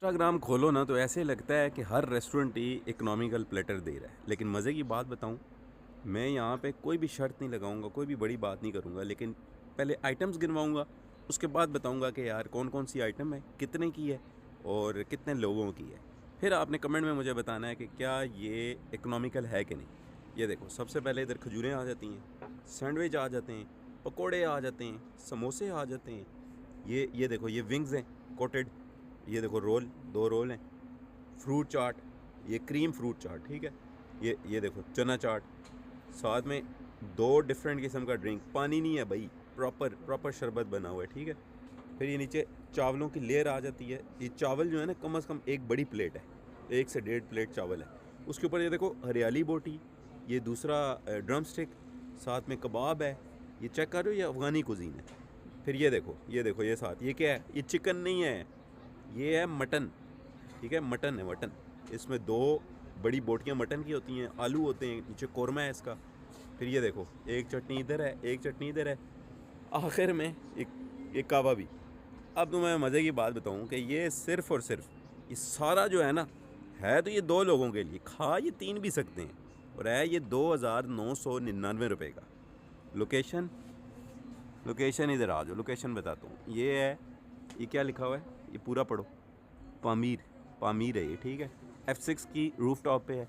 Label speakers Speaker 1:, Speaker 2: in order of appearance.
Speaker 1: Instagram खोलो ना तो ऐसे लगता है कि हर रेस्टोरेंट ही इकोनॉमिकल प्लेटर दे रहा है। लेकिन मज़े की बात बताऊं, मैं यहाँ पे कोई भी शर्त नहीं लगाऊंगा, कोई भी बड़ी बात नहीं करूंगा, लेकिन पहले आइटम्स गिनवाऊंगा। उसके बाद बताऊंगा कि यार कौन कौन सी आइटम है, कितने की है और कितने लोगों की है। फिर आपने कमेंट में मुझे बताना है कि क्या ये इकोनॉमिकल है कि नहीं। ये देखो, सबसे पहले इधर खजूरें आ जाती हैं, सैंडविच आ जाते हैं, पकोड़े आ जाते हैं, समोसे आ जाते हैं। ये देखो, ये विंग्स हैं कोटेड। ये देखो रोल, 2 रोल हैं। फ्रूट चाट, ये क्रीम फ्रूट चाट, ठीक है। ये देखो चना चाट, साथ में 2 डिफरेंट किस्म का ड्रिंक। पानी नहीं है भाई, प्रॉपर प्रॉपर शरबत बना हुआ है, ठीक है। फिर ये नीचे चावलों की लेयर आ जाती है। ये चावल जो है ना, कम से कम एक बड़ी प्लेट है, 1 से 1.5 प्लेट चावल है। उसके ऊपर ये देखो हरियाली बोटी, ये दूसरा ड्रम स्टिक, साथ में कबाब है। ये चेक कर रहे हो, ये अफ़गानी कुजीन है। फिर ये देखो ये साथ ये क्या है, ये चिकन नहीं है, ये है मटन, ठीक है। मटन है, मटन। इसमें 2 बड़ी बोटियाँ मटन की होती हैं, आलू होते हैं, नीचे कौरमा है इसका। फिर ये देखो, एक चटनी इधर है, एक चटनी इधर है, आखिर में एक कावा भी। अब तो मैं मज़े की बात बताऊं कि ये सिर्फ़ और सिर्फ ये सारा जो है ना, है तो ये 2 लोगों के लिए, खा ये 3 भी सकते हैं। और है ये 2,999 रुपये का। लोकेशन, लोकेशन इधर आ जाओ, लोकेशन बताता हूँ। ये है, ये क्या लिखा हुआ है, ये पूरा पढ़ो। पामीर, पामीर है ये, ठीक है। F6 की रूफ टॉप पे है।